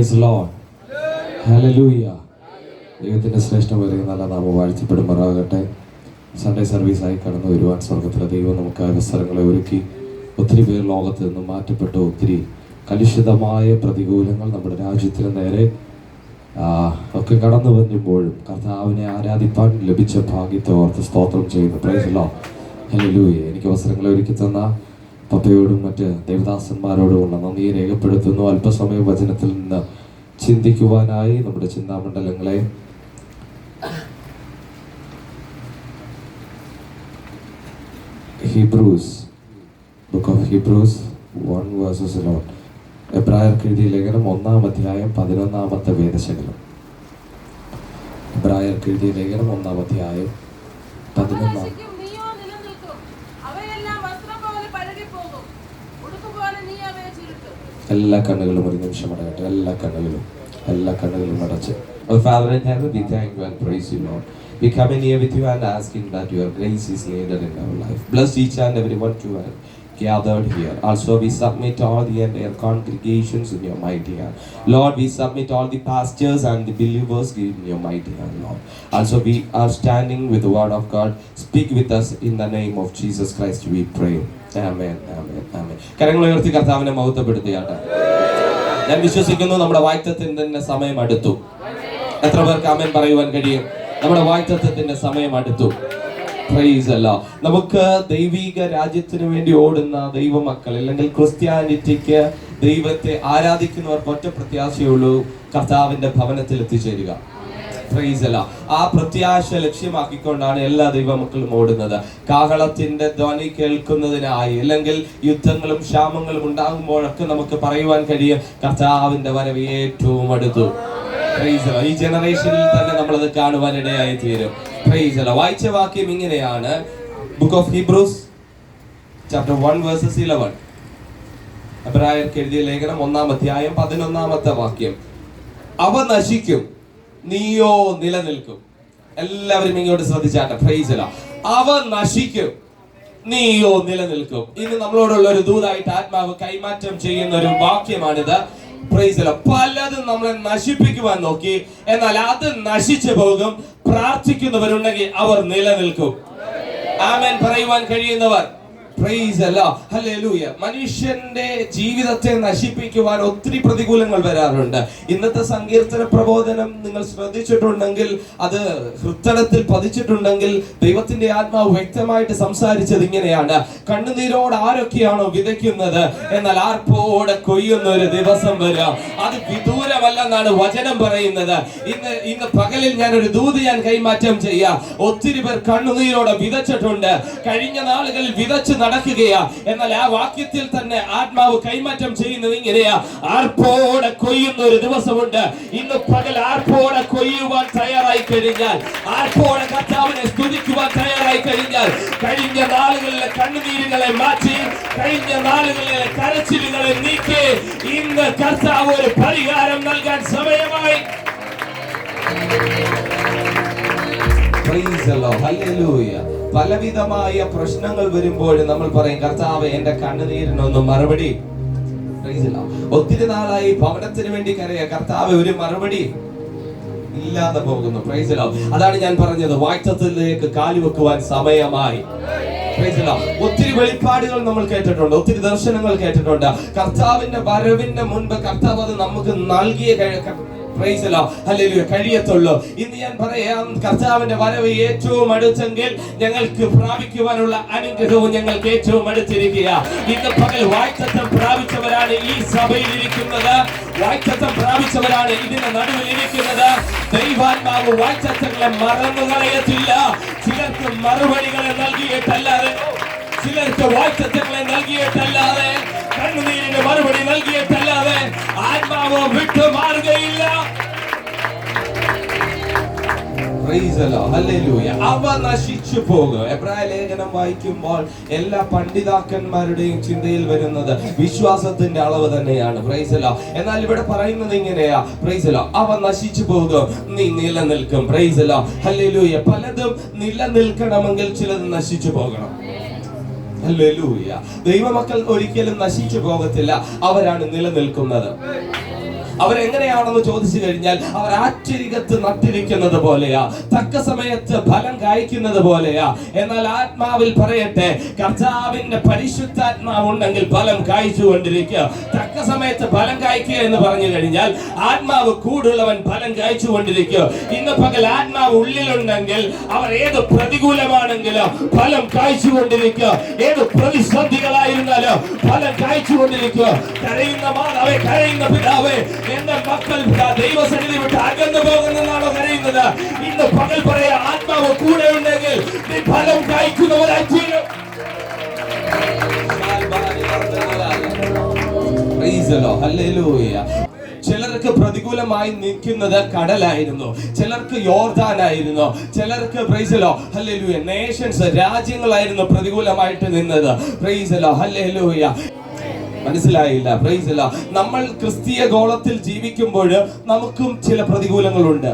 Price lord. Hallelujah. ദൈവത്തിൻ്റെ ശ്രേഷ്ഠമായ നല്ല നാമം വാഴ്ത്തപ്പെടുമാറാകട്ടെ. സൺഡേ സർവീസായി കടന്നു വരുവാൻ സ്വർഗത്തിലെ ദൈവം നമുക്ക് അവസരങ്ങളെ ഒരുക്കി. ഒത്തിരി പേർ ലോകത്ത് നിന്നും മാറ്റപ്പെട്ട ഒത്തിരി കലുഷിതമായ പ്രതികൂലങ്ങൾ നമ്മുടെ രാജ്യത്തിന് നേരെ ഒക്കെ കടന്നു വരുമ്പോഴും കർത്താവിനെ ആരാധിപ്പാൻ ലഭിച്ച ഭാഗ്യത്തെ ഓർത്ത് സ്തോത്രം ചെയ്യുന്നു. Praise lord. ഹല്ലേലൂയ. എനിക്ക് അവസരങ്ങളെ ഒരുക്കി തന്ന പപ്പയോടും മറ്റ് ദേവദാസന്മാരോടുമുള്ള നന്ദി രേഖപ്പെടുത്തുന്നു. അല്പസമയം വചനത്തിൽ നിന്ന് ചിന്തിക്കുവാനായി നമ്മുടെ ചിന്താമണ്ഡലങ്ങളെ ഹീബ്രൂസ്, ബുക്ക് ഓഫ് ഹീബ്രൂസ് 1:11. എബ്രായർക്ക് എഴുതിയ ലേഖനം 1-ാം അധ്യായം 11-ാമത്തെ വേദശകലം. എബ്രായർക്ക് എഴുതിയ ലേഖനം 1-ാം അധ്യായം 11-ാം. എല്ലാ കണ്ണുകളും ഒരു നിമിഷം അടയട്ടെ. എല്ലാ കണ്ണുകളും അടച്ച്. Father in heaven, we thank you and praise you, Lord. We come in here with you and asking that your grace is needed in our life. Bless each and every one who are gathered here. Also, we submit all the entire congregations in your mighty hand. Lord, we submit all the pastors and the believers in your mighty hand, Lord. Also, we are standing with the word of God. Speak with us in the name of Jesus Christ, we pray. Amen, amen, amen. കരങ്ങൾ ഉയർത്തി കർത്താവിനെ മഹത്വപ്പെടുത്തുകയാണ്. ഞാൻ വിശ്വസിക്കുന്നു നമ്മുടെ വാഗ്ദത്തത്തിന്റെ സമയം അടുത്തു. എത്ര പേർക്ക് ആമേൻ പറയുവാൻ കഴിയും? നമ്മുടെ വാഗ്ദത്തത്തിന്റെ സമയം അടുത്തു. പ്രൈസ് അല്ലാ. നമുക്ക് ദൈവിക രാജ്യത്തിന് വേണ്ടി ഓടുന്ന ദൈവമക്കൾ അല്ലെങ്കിൽ ക്രിസ്ത്യാനിറ്റിക്ക് ദൈവത്തെ ആരാധിക്കുന്നവർക്ക് ഒറ്റ പ്രത്യാശയുള്ളൂ: കർത്താവിന്റെ ഭവനത്തിൽ എത്തിച്ചേരുക. പ്രൈസ് അല്ലാ. ആ പ്രത്യാശ ലക്ഷ്യമാക്കിക്കൊണ്ടാണ് എല്ലാ ദൈവമക്കളും ഓടുന്നത്. കാഹളത്തിന്റെ ധ്വനി കേൾക്കുന്നതിനായി, അല്ലെങ്കിൽ യുദ്ധങ്ങളും ക്ഷാമങ്ങളും ഉണ്ടാകുമ്പോഴൊക്കെ നമുക്ക് പറയുവാൻ കഴിയും, കർത്താവിന്റെ വരവ് ഏറ്റവും അടുത്തു. പ്രൈസ് അല്ലാ. ഈ ജനറേഷനിൽ തന്നെ നമ്മളത് കാണുവാനിടയായി തീരും. പ്രൈസ് അല്ലാ. വായിച്ച വാക്യം ഇങ്ങനെയാണ്. Book of Hebrews chapter 1:11. എബ്രായർക്ക് എഴുതിയ ലേഖനം 1-ാം അധ്യായം 11-ാമത്തെ വാക്യം. അവ നശിക്കും, നീയോ നിലനിൽക്കും. എല്ലാവരും ഇങ്ങോട്ട് ശ്രദ്ധിച്ചാട്ടെ. പ്രൈസ് അല്ലാ. അവ നശിക്കും, നീയോ നിലനിൽക്കും. ഇന്ന് നമ്മളോടുള്ള ഒരു ദൂതായിട്ട് ആത്മാവ് കൈമാറ്റം ചെയ്യുന്ന ഒരു വാക്യമാണിത്. പ്രൈസ് അല്ലാ. പലതും നമ്മളെ നശിപ്പിക്കുവാൻ നോക്കി, എന്നാൽ അത് നശിച്ചു പോകും. പ്രാർത്ഥിക്കുന്നവരുണ്ടെങ്കിൽ അവർ നിലനിൽക്കും. ആമേൻ പറയുവാൻ കഴിയുന്നവർ. പ്രൈസ് അല്ലാ. ഹല്ലേലൂയ. മനുഷ്യന്റെ ജീവിതത്തെ നശിപ്പിക്കുവാൻ ഒത്തിരി പ്രതികൂലങ്ങൾ വരാറുണ്ട്. ഇന്നത്തെ സങ്കീർത്തന പ്രബോധനം നിങ്ങൾ ശ്രദ്ധിച്ചിട്ടുണ്ടെങ്കിൽ, അത് ഹൃദയത്തിൽ പതിച്ചിട്ടുണ്ടെങ്കിൽ, ദൈവത്തിന്റെ ആത്മാവ് വ്യക്തമായിട്ട് സംസാരിച്ചത് ഇങ്ങനെയാണ്: കണ്ണുനീരോട് ആരൊക്കെയാണോ വിതയ്ക്കുന്നത്, എന്നാൽ ആർപ്പോടെ കൊയ്യുന്ന ഒരു ദിവസം വരാം. അത് വിദൂരമല്ലെന്നാണ് വചനം പറയുന്നത്. ഇന്ന് പകലിൽ ഞാൻ ഒരു ദൂത് കൈമാറ്റം ചെയ്യാം. ഒത്തിരി പേർ കണ്ണുനീരോടെ വിതച്ചിട്ടുണ്ട്. കഴിഞ്ഞ നാളുകളിൽ വിതച്ച് നടക്കുകയാ. എന്നാൽ ആ വാക്യത്തിൽ തന്നെ ആത്മാവ് കൈമാറ്റം ചെയ്യുന്നത് ഇങ്ങനെയാ: ആർപ്പോടെ കൊയ്യുന്ന ഒരു ദിവസമുണ്ട്. ഇന്ന് പകൽ ആർപ്പോടെ കൊയ്യുവാൻ തയ്യാറായി കഴിഞ്ഞാൽ, ആർപ്പോടെ കർത്താവിനെ സ്തുതിക്കുവാൻ തയ്യാറായി കഴിഞ്ഞാൽ, കഴിഞ്ഞ നാളുകളിലെ കണ്ണുനീരുകളെ മാറ്റി, കഴിഞ്ഞ നാളുകളിലെ കരച്ചിലുകളെ നീക്കി, ഇന്ന് കർത്താവ് ഒരു പരിഹാരം നൽകാൻ സമയമായി. Price the Lord. ഹല്ലേലൂയ. പലവിധമായ പ്രശ്നങ്ങൾ വരുമ്പോൾ നമ്മൾ പറയും, കർത്താവേ എന്റെ കണ്ണുനീരിനൊന്നും മറുപടി. Price the Lord. ഒത്തിരി നാളായി ഭവനത്തിന് വേണ്ടി കരയാ, കർത്താവേ ഒരു മറുപടി ഇല്ലാതെ പോകുന്നു. Price the Lord. അതാണ് ഞാൻ പറഞ്ഞത്, വാഗ്ദത്തത്തിലേക്ക് കാലുവെക്കുവാൻ സമയമായി. Price the Lord. ഒത്തിരി വെളിപ്പാടുകൾ നമ്മൾ കേട്ടിട്ടുണ്ട്, ഒത്തിരി ദർശനങ്ങൾ കേട്ടിട്ടുണ്ട്. കർത്താവിന്റെ വരവിന്റെ മുൻപ് കർത്താവ് അത് നമുക്ക് നൽകിയ പ്രൈസ് ദി ലോർഡ്. ഹല്ലേലൂയ കഴിയത്തുള്ളൂ. ഇന്ന് ഞാൻ പറയാം, കർത്താവിന്റെ വരവ് ഏറ്റവും അടുത്തെങ്കിൽ ഞങ്ങൾക്ക് പ്രാപിക്കുവാനുള്ള അനുഗ്രഹവും ഞങ്ങൾക്ക് ഏറ്റവും അടുത്തിരിക്കുക. ഇന്ന് പകൽ വാഗ്ദത്തം പ്രാപിച്ചവരാണ് ഈ സഭയിൽ ഇരിക്കുന്നത്. വാഗ്ദത്തം പ്രാപിച്ചവരാണ് ഇതിന്റെ നടുവിൽ ഇരിക്കുന്നത്. ദൈവാത്മാവ് വാഗ്ദത്തങ്ങളെ മറന്നു കളയത്തില്ല. ചിലർക്ക് മറുപടികളെ നൽകിയിട്ടല്ലാതെ, ചിലർക്ക് വാഗ്ദത്തങ്ങളെ നൽകിയിട്ടല്ലാതെ, കണ്ണുനീരിന് മറുപടി നൽകിയിട്ടല്ലാതെ ആത്മാവ് വിട്ടു മാറുകയില്ല. അവ നശിച്ചു പോകും. എബ്രായ ലേഖനം വായിക്കുമ്പോൾ എല്ലാ പണ്ഡിതാക്കന്മാരുടെയും ചിന്തയിൽ വരുന്നത് വിശ്വാസത്തിന്റെ അളവ് തന്നെയാണ്. Price the Lord. എന്നാൽ ഇവിടെ പറയുന്നത് ഇങ്ങനെയാ: പ്രൈസ് ദി ലോർഡ്. അവ നശിച്ചു പോകും, നീ നിലനിൽക്കും. Price the Lord. ഹല്ലേലൂയ. പലതും നിലനിൽക്കണമെങ്കിൽ ചിലത് നശിച്ചു പോകണം. ഹല്ലേലൂയ. ദൈവമക്കൾ ഒരിക്കലും നശിച്ചു പോകത്തില്ല, അവരാണ് നിലനിൽക്കുന്നത്. അവരെങ്ങനെയാണെന്ന് ചോദിച്ചു കഴിഞ്ഞാൽ അവർ ആറ്റരികത്ത് നട്ടിരിക്കുന്നത് പോലെയാ, തക്ക സമയത്ത് ഫലം കായ്ക്കുന്നത് പോലെയാ. എന്നാൽ ആത്മാവിൽ പറയട്ടെ, കർത്താവിന്റെ പരിശുദ്ധാത്മാവ് ഉണ്ടെങ്കിൽ ഫലം കായ്ച്ചുകൊണ്ടിരിക്കുക. തക്ക സമയത്ത് ഫലം കായ്ക്കുക എന്ന് പറഞ്ഞു കഴിഞ്ഞാൽ ആത്മാവ് കൂടുള്ളവൻ ഫലം കായ്ച്ചുകൊണ്ടിരിക്കുക. ഇന്ന് പകൽ ആത്മാവ് ഉള്ളിലുണ്ടെങ്കിൽ അവർ ഏത് പ്രതികൂലമാണെങ്കിലും ഫലം കായ്ച്ചുകൊണ്ടിരിക്കുക. ഏത് പ്രതിസന്ധികളായിരുന്നാലും ഫലം കായ്ച്ചുകൊണ്ടിരിക്കുക. കരയുന്ന മാതാവേ, കരയുന്ന പിതാവേ, എന്റെ മക്കൾ ദൈവസന്നിധി വിട്ട് അകന്നു പോകുന്നതാണോ കരയുന്നത്? ഇന്ന് പകൽ പറയാ, ആത്മാവ് കൂടെ ഉണ്ടെങ്കിൽ നീ ഫലം കായ്ക്കുന്നവരായി തീരും. ചിലർക്ക് പ്രതികൂലമായി നിൽക്കുന്നത് കടലായിരുന്നു, ചിലർക്ക് യോർദാനായിരുന്നു, ചിലർക്ക് നേഷൻസ് രാജ്യങ്ങളായിരുന്നു പ്രതികൂലമായിട്ട് നിന്നത്. ഹല്ലേലൂയ. മനസ്സിലായില്ല? നമ്മൾ ക്രിസ്തീയ ഗോളത്തിൽ ജീവിക്കുമ്പോൾ നമുക്കും ചില പ്രതികൂലങ്ങളുണ്ട്,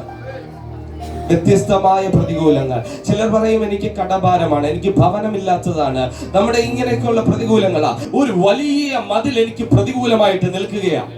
വ്യത്യസ്തമായ പ്രതികൂലങ്ങൾ. ചിലർ പറയും എനിക്ക് കടഭാരമാണ്, എനിക്ക് ഭവനമില്ലാത്തതാണ്. നമ്മുടെ ഇങ്ങനെയൊക്കെയുള്ള പ്രതികൂലങ്ങളാ. ഒരു വലിയ മതിൽ എനിക്ക് പ്രതികൂലമായിട്ട് നിൽക്കുകയാണ്.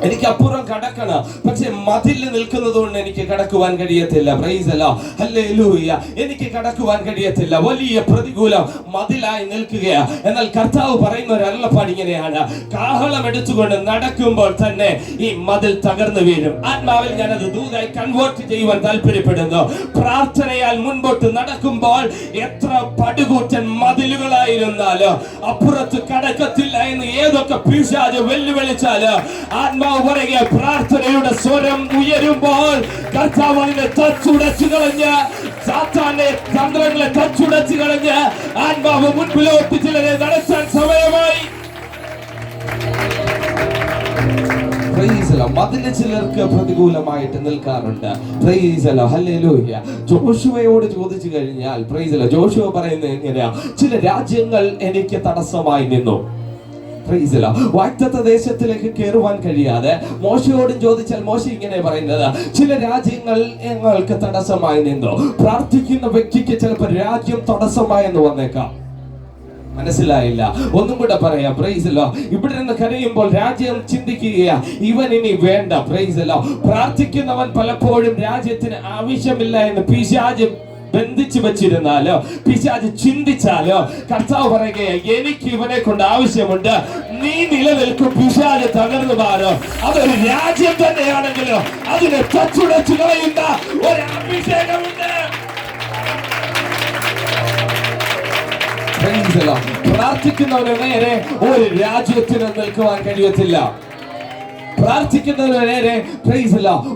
എനിക്ക് അപ്പുറം കടക്കണം, പക്ഷെ മതിൽ നിൽക്കുന്നത് കൊണ്ട് എനിക്ക് കടക്കുവാൻ കഴിയത്തില്ല. Price the Lord, hallelujah. എനിക്ക് കടക്കുവാൻ കഴിയത്തില്ല, വലിയ പ്രതികൂലം മതിലായി നിൽക്കുകയാ. എന്നാൽ കർത്താവ് പറയുന്ന ഒരു അരുളപ്പാട് ഇങ്ങനെയാണ്, കാഹളം എടുത്തുകൊണ്ട് നടക്കുമ്പോൾ തന്നെ ഈ മതിൽ തകർന്നു വീഴും. ആത്മാവിൽ ഞാനത് ദൂതായി കൺവേർട്ട് ചെയ്യുവാൻ താല്പര്യപ്പെടുന്നു. പ്രാർത്ഥനയാൽ മുൻപോട്ട് നടക്കുമ്പോൾ എത്ര പടുകൂറ്റൻ മതിലുകളായിരുന്നാലും അപ്പുറത്ത് കടക്കത്തില്ല എന്ന് ഏതൊക്കെ പിശാച് വെല്ലുവിളിച്ചാലും ആത്മാവ് പറയുക, പ്രാർത്ഥനയുടെ സ്വരം ഉയരുമ്പോൾ കർത്താവ് അതിനെ തച്ചുടച്ചു കളഞ്ഞ്, സാത്താന്റെ തന്ത്രങ്ങളെ തച്ചുടച്ചു കളഞ്ഞ് ആത്മാവ് മുൻപിലോട്ട് ചിലരെ നടത്താൻ സമയമായി. മതില് ചിലർക്ക് പ്രതികൂലമായിട്ട് നിൽക്കാറുണ്ട്. ജോഷുവയോട് ചോദിച്ചു കഴിഞ്ഞാൽ ജോഷുവ പറയുന്നത് എങ്ങനെയാ? ചില രാജ്യങ്ങൾ എനിക്ക് തടസ്സമായി നിന്നു. വാഗ്ദത്ത ദേശത്തിലേക്ക് കയറുവാൻ കഴിയാതെ മോശയോടും ചോദിച്ചാൽ മോശ ഇങ്ങനെ പറയുന്നത്, ചില രാജ്യങ്ങൾ ഞങ്ങൾക്ക് തടസ്സമായി നിന്നു. പ്രാർത്ഥിക്കുന്ന വ്യക്തിക്ക് ചിലപ്പോൾ രാജ്യം തടസ്സമായെന്ന് വന്നേക്കാം. മനസ്സിലായില്ല? ഒന്നും കൂടെ പറയാം. Price the Lord. ഇവിടെ നിന്ന് കരയുമ്പോൾ രാജ്യം ചിന്തിക്കുകയാ, ഇവൻ ഇനി വേണ്ട. Price the Lord. പ്രാർത്ഥിക്കുന്നവൻ പലപ്പോഴും രാജ്യത്തിന് ആവശ്യമില്ല എന്ന് പിശാച് ബന്ധിച്ചു വെച്ചിരുന്നാലോ, പിശാച് ചിന്തിച്ചാലോ, കർത്താവ് പറയുകയാ, എനിക്ക് ഇവനെ കൊണ്ട് ആവശ്യമുണ്ട്. നീ നിലനിൽക്കും, പിശാച് തകർന്നു മാറോ. അതൊരു രാജ്യം തന്നെയാണെങ്കിലോ അതിനെ തച്ചുടച്ചു കളയുന്ന ഒരു അഭിഷേകമുണ്ട്. പ്രാർത്ഥിക്കുന്നവന് നേരെ ഒരു രാജ്യത്തിന് നിൽക്കുവാൻ കഴിയത്തില്ല. പ്രാർത്ഥിക്കുന്നതിന് നേരെ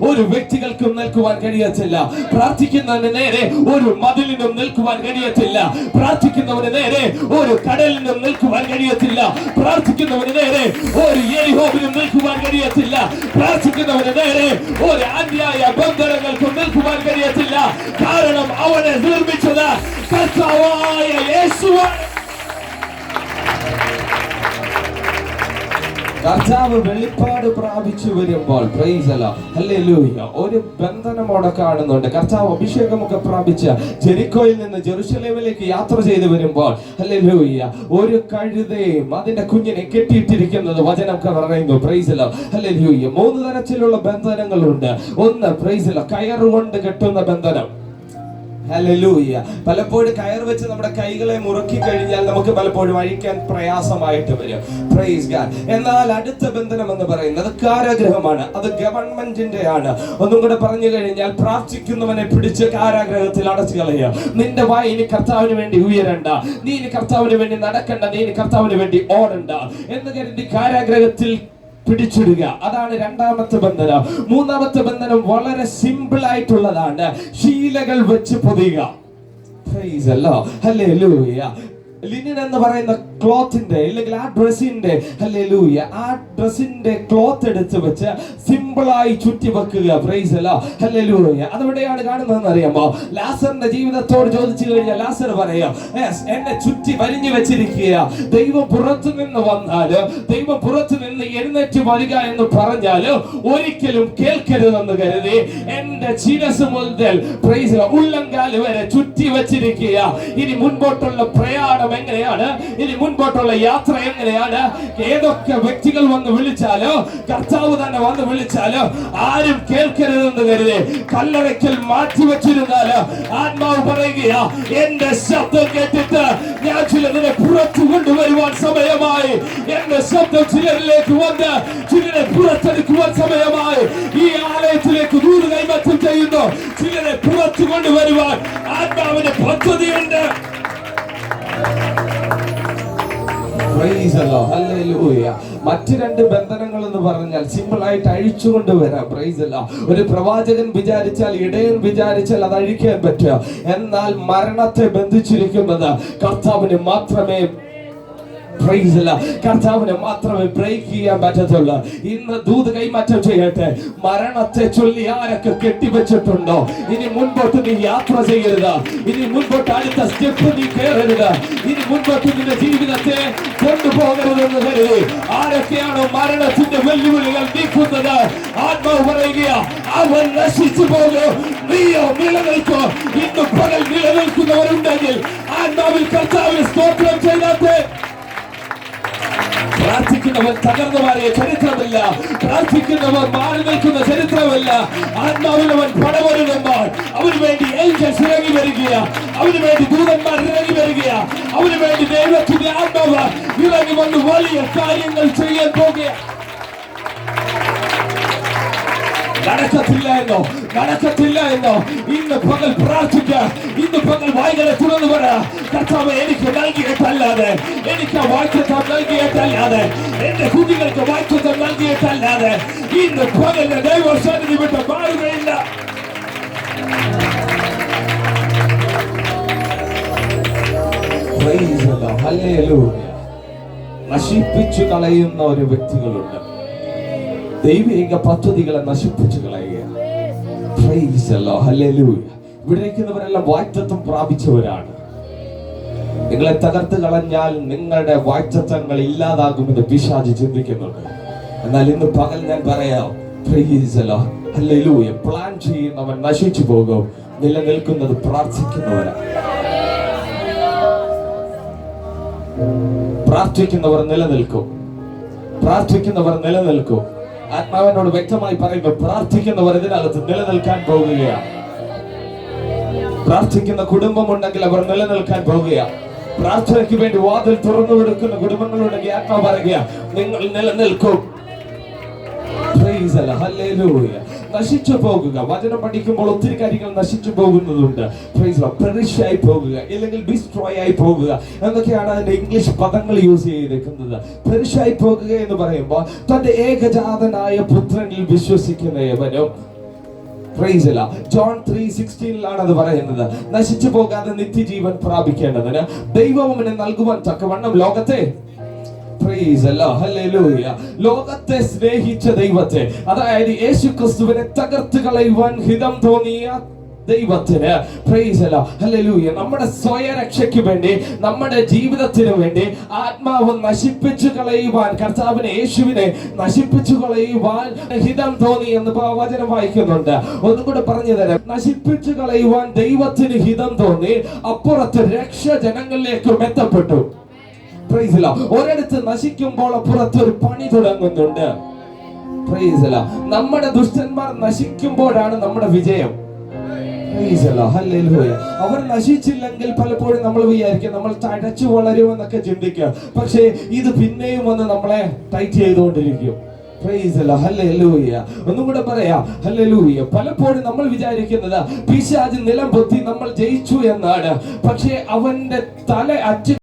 ഒരു വ്യക്തികൾക്കും നിൽക്കുവാൻ കഴിയത്തില്ല. പ്രാർത്ഥിക്കുന്നതിന് നേരെ ഒരു മതിലിനും നിൽക്കുവാൻ കഴിയത്തില്ല. പ്രാർത്ഥിക്കുന്നവന് നേരെ ഒരു കടലിനും നിൽക്കുവാൻ കഴിയത്തില്ല. പ്രാർത്ഥിക്കുന്നവന് നേരെ ഒരു യെരിഹോവിനും നിൽക്കുവാൻ കഴിയത്തില്ല. പ്രാർത്ഥിക്കുന്നവന് നേരെ ഒരു അന്യായ ബന്ധനങ്ങൾക്കും നിൽക്കുവാൻ കഴിയത്തില്ല. കാരണം അവനെ നിർമ്മിച്ചത് കർത്താവായ യേശുവാണ്. കർത്താവ് വെളിപ്പാട് പ്രാപിച്ചു വരുമ്പോൾ ഒരു ബന്ധനമോടെ കാണുന്നുണ്ട്. കർത്താവ് അഭിഷേകമൊക്കെ പ്രാപിച്ച് ജെറിക്കോയിൽ നിന്ന് ജെറുസലേമിലേക്ക് യാത്ര ചെയ്തു വരുമ്പോൾ ഒരു കഴുതയും അതിന്റെ കുഞ്ഞിനെ കെട്ടിയിട്ടിരിക്കുന്നത് വചനം പറയുന്നു. ഹല്ലേലൂയ. 3 തരത്തിലുള്ള ബന്ധനങ്ങളുണ്ട്. ഒന്ന് കയറുകൊണ്ട് കെട്ടുന്ന ബന്ധനം. ഹല്ലേലൂയ. പലപ്പോഴും കയർ വെച്ച് നമ്മുടെ കൈകളെ മുറുക്കി കഴിഞ്ഞാൽ നമുക്ക് പലപ്പോഴും അഴിക്കാൻ പ്രയാസമായിട്ട് വരും. Praise God. എന്നാൽ അടുത്ത ബന്ധനം എന്ന് പറയുന്നത് കാരാഗ്രഹമാണ്. അത് ഗവൺമെന്റിന്റെ ആണ്. ഒന്നും കൂടെ പറഞ്ഞു കഴിഞ്ഞാൽ, പ്രാർത്ഥിക്കുന്നവനെ പിടിച്ച് കാരാഗ്രഹത്തിൽ അടച്ചു കളയുക. നിന്റെ വായി ഇനി കർത്താവിന് വേണ്ടി ഉയരണ്ട, നീ ഇനി കർത്താവിന് വേണ്ടി നടക്കണ്ട, നീ ഇനി കർത്താവിന് വേണ്ടി ഓടണ്ട എന്ന് കരുതി കാരാഗ്രഹത്തിൽ പിടിച്ചിടുക. അതാണ് രണ്ടാമത്തെ ബന്ധനം. മൂന്നാമത്തെ ബന്ധനം വളരെ സിമ്പിൾ ആയിട്ടുള്ളതാണ്. ശീലകൾ വെച്ച് പൊതിയുക. Praise the Lord. Hallelujah. Linen എന്ന് പറയുന്ന ക്ലോത്തിന്റെ അല്ലെങ്കിൽ ആ ഡ്രസ്സിന്റെ ആ ഡ്രസ്സിന്റെ ക്ലോത്ത് എടുത്ത് വെച്ച് സിമ്പിളായി ചുറ്റി വെക്കുക. Price the Lord. ഹല്ലേലൂയ. അതെവിടെയാണ് കാണുന്നതെന്ന് അറിയാമോ? ലാസറിന്റെ ജീവിതത്തോട് ചോദിച്ചു കഴിഞ്ഞാൽ ലാസർ പറയാം, എന്നെ ചുറ്റി വലിഞ്ഞു വെച്ചിരിക്കുക. ദൈവം പുറത്തു നിന്ന് വന്നാല്, ദൈവം പുറത്തു നിന്ന് എഴുന്നേറ്റ് വരിക എന്ന് പറഞ്ഞാല് ഒരിക്കലും കേൾക്കരുതെന്ന് കരുതി എന്റെ ശിരസ് മുതൽ ഉള്ളങ്കാല് വരെ ചുറ്റി വെച്ചിരിക്കുക. ഇനി മുൻപോട്ടുള്ള പ്രയാണം എങ്ങനെയാണ്? ഇനി മുൻപോട്ടുള്ള യാത്ര എങ്ങനെയാണ്? ഏതൊക്കെ വ്യക്തികൾ വന്ന് വിളിച്ചാലോ, കർത്താവ് തന്നെ വന്ന് വിളിച്ചാലോ ആരും കേൾക്കരുതെന്ന് കരുതി കല്ലറയ്ക്കൽ മാറ്റിവെച്ചിരുന്നാലോ ആത്മാവ് പറയുകയാ, എന്റെ ശബ്ദം കേട്ടിട്ട് ഞാൻ ചിലതിനെ പുറത്തു കൊണ്ടുവരുവാൻ സമയമായി. എന്റെ ശബ്ദം ചിലരിലേക്ക് വന്ന് ചിലരെ പുറത്തെടുക്കുവാൻ സമയമായി. ഈ ആലയത്തിലേക്ക് ദൂത് കൈമാറ്റം ചെയ്യുന്നു. ചിലരെ പുറത്തു കൊണ്ടുവരുവാൻ ആത്മാവിന്റെ പദ്ധതിയുണ്ട്. മറ്റു രണ്ട് ബന്ധനങ്ങൾ എന്ന് പറഞ്ഞാൽ സിമ്പിൾ ആയിട്ട് അഴിച്ചുകൊണ്ട് വരാം. പ്രൈസ് അല്ല. ഒരു പ്രവാചകൻ വിചാരിച്ചാൽ, ഇടയൻ വിചാരിച്ചാൽ അത് അഴിക്കാൻ പറ്റുക. എന്നാൽ മരണത്തെ ബന്ധിച്ചിരിക്കുന്നത് കർത്താവിന് മാത്രമേ കർത്താവിനെ മാത്രമേ ബ്രേക്ക് ചെയ്യാൻ പറ്റത്തുള്ളൂ. ഇന്ന് ദൂത് കൈമാറ്റം ചെയ്യട്ടെ. മരണത്തെ ചൊല്ലി ആരൊക്കെ കെട്ടിവെച്ചിട്ടുണ്ടോ, ഇനി മുൻപോട്ട് നീ യാത്ര ചെയ്യരുത്. ഇനി മുൻപോട്ട് അടുത്ത സ്റ്റെപ്പ് നീ കയറരുത്. ഇനി മുൻപോട്ട് നിന്റെ ജീവിതത്തെ കൊണ്ടുപോകരുതെന്ന് കരുതി ആരൊക്കെയാണോ മരണത്തിന്റെ വെല്ലുവിളികൾ നീക്കുന്നത്, ആത്മാവ് പറയുക, അവൻ നശിച്ചു പോകും, നീയോ നിലനിൽക്കോ. ഇന്ന് പകൽ നിലനിൽക്കുന്നവരുണ്ടെങ്കിൽ ആത്മാവിൽ കർത്താവിൽ സ്തോത്രം ചെയ്താട്ടെ. പ്രാർത്ഥിക്കുന്നവർ തകർന്നു മാറിയ ചരിത്രമില്ല. പ്രാർത്ഥിക്കുന്നവർ മാറി നിൽക്കുന്ന ചരിത്രമില്ല. ആത്മാവിനവൻ പടമൊരുങ്ങുമ്പോൾ അവന് വേണ്ടി ഏഞ്ചൽസ് ഇറങ്ങി വരികയാ, അവന് വേണ്ടി ദൂതന്മാർ ഇറങ്ങി വരികയാ, അവന് വേണ്ടി ദൈവത്തിന്റെ ആത്മാവ് ഇറങ്ങി വന്ന് വലിയ കാര്യങ്ങൾ ചെയ്യാൻ പോകുക. നടക്കത്തില്ല എന്നോ ഇന്ന് പകൽ പ്രാർത്ഥിക്കുക. ഇന്ന് പകൽ വായ്കളെ തുറന്നു പറ, കർത്താവ് എനിക്ക് നൽകിയിട്ടല്ലാതെ, എനിക്ക് വാക്യത്വം നൽകിയിട്ടല്ലാതെ, എന്റെ കുഞ്ഞുങ്ങൾക്ക് വാക്യത്വം നൽകിയിട്ടല്ലാതെ ഇന്ന് പകലിന്റെ ദൈവസന്നിധി വിട്ട് മാറുകയില്ല. നശിപ്പിച്ചു കളയുന്ന ഒരു വ്യക്തികളുണ്ട്. ദൈവിക പദ്ധതികളെ നശിപ്പിച്ചു കളയുക. ഇവിടെ ഇരിക്കുന്നവരെല്ലാം വാഗ്ദത്തം പ്രാപിച്ചവരാണ്. നിങ്ങളെ തകർത്ത് കളഞ്ഞാൽ നിങ്ങളുടെ വാഗ്ദത്തങ്ങൾ ഇല്ലാതാകുമെന്ന് പിശാച് ചിന്തിക്കുന്നുണ്ട്. എന്നാൽ ഇന്ന് പകൽ ഞാൻ പറയാം, പ്ലാൻ ചെയ്യുന്നവൻ നശിച്ചു പോകും. നിലനിൽക്കുന്നത് പ്രാർത്ഥിക്കുന്നവരാണ്. പ്രാർത്ഥിക്കുന്നവർ നിലനിൽക്കും. പ്രാർത്ഥിക്കുന്നവർ നിലനിൽക്കും. ആത്മാവിനോട് വ്യക്തമായി പറയുമ്പോൾ പ്രാർത്ഥിക്കുന്നവർ ഇതിനകത്ത് നിലനിൽക്കാൻ പോകുകയാണ്. പ്രാർത്ഥിക്കുന്ന കുടുംബമുണ്ടെങ്കിൽ അവർ നിലനിൽക്കാൻ പോകുകയാണ്. പ്രാർത്ഥനയ്ക്ക് വേണ്ടി വാതിൽ തുറന്നു കൊടുക്കുന്ന കുടുംബങ്ങളുണ്ടെങ്കിൽ ആത്മാവ് പറയുക, നിങ്ങൾ നിലനിൽക്കും. നശിച്ചു പോകുക. വചനം പഠിക്കുമ്പോൾ ഒത്തിരി കാര്യങ്ങൾ നശിച്ചു പോകുന്നതുണ്ട്. പെരിഷായി പോകുക, ഇല്ലെങ്കിൽ ഡിസ്ട്രോയ് ആയി പോകുക എന്നൊക്കെയാണ് അതിന്റെ ഇംഗ്ലീഷ് പദങ്ങൾ യൂസ് ചെയ്തിരിക്കുന്നത്. പെരിഷായി പോകുക എന്ന് പറയുമ്പോൾ തന്റെ ഏകജാതനായ പുത്രനിൽ വിശ്വസിക്കുന്നവനും, ജോൺ 3:16 അത് പറയുന്നത്, നശിച്ചു പോകാതെ നിത്യജീവൻ പ്രാപിക്കേണ്ടതിന് ദൈവം അവനെ നൽകുവാൻ തക്കവണ്ണം ലോകത്തെ ലോകത്തെ സ്നേഹിച്ച ദൈവത്തെ, അതായത് യേശു ക്രിസ്തുവിനെ തകർത്ത് കളയുവാൻ ഹിതം തോന്നിയ ദൈവത്തിന് നമ്മുടെ സ്വയരക്ഷയ്ക്ക് വേണ്ടി, നമ്മുടെ ജീവിതത്തിന് വേണ്ടി ആത്മാവ് നശിപ്പിച്ചു കളയുവാൻ, കർത്താവിനെ യേശുവിനെ നശിപ്പിച്ചു കളയുവാൻ ഹിതം തോന്നി എന്ന് വചനം വായിക്കുന്നുണ്ട്. ഒന്നും കൂടെ പറഞ്ഞു തരാം. നശിപ്പിച്ചു കളയുവാൻ ദൈവത്തിന് ഹിതം തോന്നി, അപ്പുറത്ത് രക്ഷ ജനങ്ങളിലേക്ക് എത്തപ്പെട്ടു. ഒരിടത്ത് നശിക്കുമ്പോൾ അപ്പുറത്ത് ഒരു പണി തുടങ്ങുന്നുണ്ട്. നമ്മുടെ ദുഷ്ടന്മാർ നശിക്കുമ്പോഴാണ് നമ്മുടെ വിജയം. അവർ നശിച്ചില്ലെങ്കിൽ പലപ്പോഴും നമ്മൾ വിചാരിക്കും നമ്മൾ തഴച്ചു വളരുമെന്നൊക്കെ ചിന്തിക്കുക. പക്ഷേ ഇത് പിന്നെയും വന്ന് നമ്മളെ ടൈറ്റ് ചെയ്തുകൊണ്ടിരിക്കും. ഒന്നും കൂടെ പറയാ, ഹല്ലേലൂയ. പലപ്പോഴും നമ്മൾ വിചാരിക്കുന്നത് പിശാച് നിലം പൊത്തി നമ്മൾ ജയിച്ചു എന്നാണ്. പക്ഷേ അവന്റെ തല